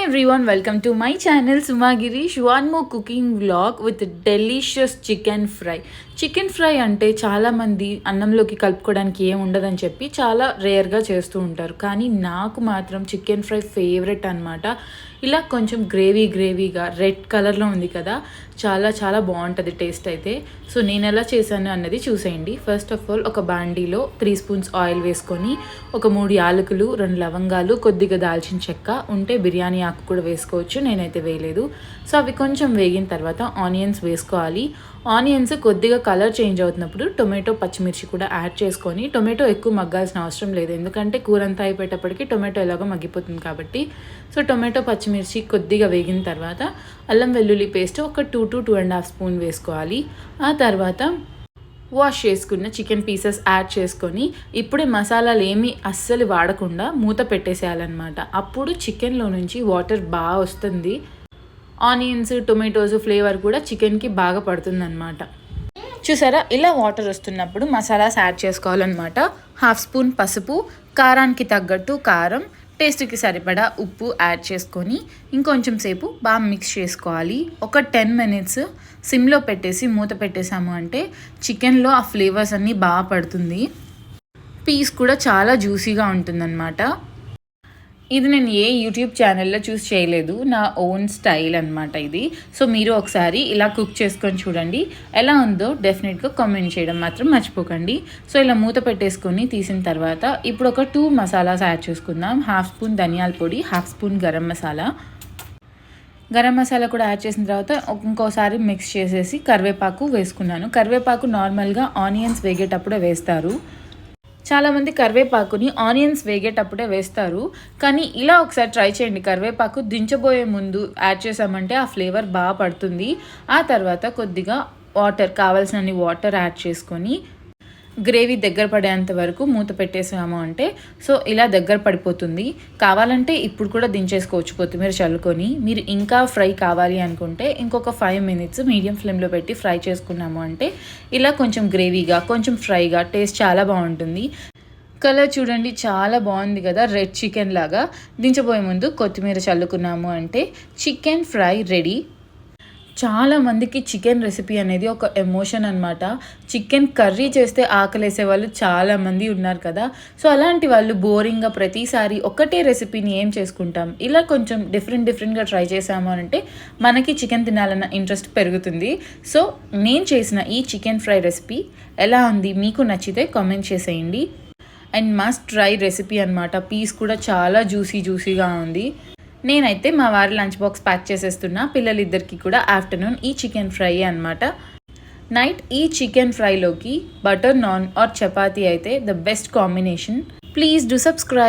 everyone, welcome to my channel Sumagirish. One more cooking vlog with delicious chicken fry. Chicken fry అంటే చాలామంది అన్నంలోకి కలుపుకోవడానికి ఏం ఉండదని చెప్పి చాలా రేర్గా చేస్తూ ఉంటారు. కానీ నాకు మాత్రం చికెన్ ఫ్రై ఫేవరెట్ అనమాట. ఇలా కొంచెం గ్రేవీగా రెడ్ కలర్లో ఉంది కదా, చాలా చాలా బాగుంటుంది టేస్ట్ అయితే. సో నేను ఎలా చేశాను అన్నది చూసేయండి. ఫస్ట్ ఆఫ్ ఆల్ ఒక బాండీలో 3 స్పూన్స్ ఆయిల్ వేసుకొని ఒక 3 యాలకులు, 2 లవంగాలు, కొద్దిగా దాల్చిన చెక్క, ఉంటే బిర్యానీ ఆకు కూడా వేసుకోవచ్చు, నేనైతే వేయలేదు. సో అవి కొంచెం వేగిన తర్వాత ఆనియన్స్ వేసుకోవాలి. ఆనియన్స్ కొద్దిగా కలర్ చేంజ్ అవుతున్నప్పుడు టొమాటో, పచ్చిమిర్చి కూడా యాడ్ చేసుకొని, టొమాటో ఎక్కువ మగ్గాల్సిన అవసరం లేదు ఎందుకంటే కూర అంతా అయిపోయేటప్పటికి టొమాటో ఎలాగో మగ్గిపోతుంది కాబట్టి. సో టొమాటో, పచ్చిమిర్చి కొద్దిగా వేగిన తర్వాత అల్లం వెల్లుల్లి పేస్ట్ ఒక 2 to 2.5 స్పూన్ వేసుకోవాలి. ఆ తర్వాత వాష్ చేసుకున్న చికెన్ పీసెస్ యాడ్ చేసుకొని ఇప్పుడే మసాలాలు ఏమీ అస్సలు వాడకుండా మూత పెట్టేసేయాలన్నమాట. అప్పుడు చికెన్లో నుంచి వాటర్ బాగా వస్తుంది. ఆనియన్స్, టొమాటోస్ ఫ్లేవర్ కూడా చికెన్కి బాగా పడుతుందన్నమాట. చూసారా, ఇలా వాటర్ వస్తున్నప్పుడు మసాలాస్ యాడ్ చేసుకోవాలన్నమాట. 1/2 స్పూన్ పసుపు, కారానికి తగ్గట్టు కారం, టేస్ట్కి సరిపడా ఉప్పు యాడ్ చేసుకొని ఇంకొంచెం సేపు బాగా మిక్స్ చేసుకోవాలి. ఒక 10 minutes సిమ్లో పెట్టేసి మూత పెట్టేసాము అంటే చికెన్లో ఆ ఫ్లేవర్స్ అన్నీ బాగా పడుతుంది. పీస్ కూడా చాలా జ్యూసీగా ఉంటుందన్నమాట. ఇది నేను ఏ యూట్యూబ్ ఛానల్లో చూసి చేయలేదు, నా ఓన్ స్టైల్ అనమాట ఇది. సో మీరు ఒకసారి ఇలా కుక్ చేసుకొని చూడండి, ఎలా ఉందో డెఫినెట్గా కామెంట్ చేయడం మాత్రం మర్చిపోకండి. సో ఇలా మూత పెట్టేసుకొని తీసిన తర్వాత ఇప్పుడు ఒక 2 మసాలాస్ యాడ్ చేసుకుందాం. 1/2 స్పూన్ ధనియాల పొడి, 1/2 స్పూన్ గరం మసాలా. గరం మసాలా కూడా యాడ్ చేసిన తర్వాత ఇంకోసారి మిక్స్ చేసేసి కరివేపాకు వేసుకున్నాను. కరివేపాకు నార్మల్గా ఆనియన్స్ వేగేటప్పుడే వేస్తారు. చాలామంది కరివేపాకుని ఆనియన్స్ వేగేటప్పుడే వేస్తారు, కానీ ఇలా ఒకసారి ట్రై చేయండి. కరివేపాకు దించబోయే ముందు యాడ్ చేసామంటే ఆ ఫ్లేవర్ బాగా పడుతుంది. ఆ తర్వాత కొద్దిగా వాటర్, కావాల్సినన్ని వాటర్ యాడ్ చేసుకొని గ్రేవీ దగ్గర పడేంత వరకు మూత పెట్టేసాము అంటే సో ఇలా దగ్గర పడిపోతుంది. కావాలంటే ఇప్పుడు కూడా దించేసుకోవచ్చు కొత్తిమీర చల్లుకొని. మీరు ఇంకా ఫ్రై కావాలి అనుకుంటే ఇంకొక 5 minutes మీడియం ఫ్లేమ్లో పెట్టి ఫ్రై చేసుకున్నాము అంటే ఇలా కొంచెం గ్రేవీగా, కొంచెం ఫ్రైగా టేస్ట్ చాలా బాగుంటుంది. కలర్ చూడండి, చాలా బాగుంది కదా, రెడ్ చికెన్ లాగా. దించబోయే ముందు కొత్తిమీర చల్లుకున్నాము అంటే చికెన్ ఫ్రై రెడీ. చాలామందికి చికెన్ రెసిపీ అనేది ఒక ఎమోషన్ అనమాట. చికెన్ కర్రీ చేస్తే ఆకలేసే వాళ్ళు చాలామంది ఉన్నారు కదా. సో అలాంటి వాళ్ళు బోరింగ్గా ప్రతిసారి ఒకటే రెసిపీని ఏం చేసుకుంటాం, ఇలా కొంచెం డిఫరెంట్గా ట్రై చేసాము అంటే మనకి చికెన్ తినాలన్న ఇంట్రెస్ట్ పెరుగుతుంది. సో నేను చేసిన ఈ చికెన్ ఫ్రై రెసిపీ ఎలా ఉంది, మీకు నచ్చితే కామెంట్ చేసేయండి. అండ్ మస్ట్ ట్రై రెసిపీ అనమాట. పీస్ కూడా చాలా జ్యూసీగా ఉంది. నేనైతే మా వారి లంచ్ బాక్స్ ప్యాక్ చేసేస్తున్నా. పిల్లలిద్దరికి కూడా ఆఫ్టర్నూన్ ఈ చికెన్ ఫ్రై అనమాట. నైట్ ఈ చికెన్ ఫ్రైలోకి బటర్ నాన్ ఆర్ చపాతీ అయితే the best combination. Please do subscribe.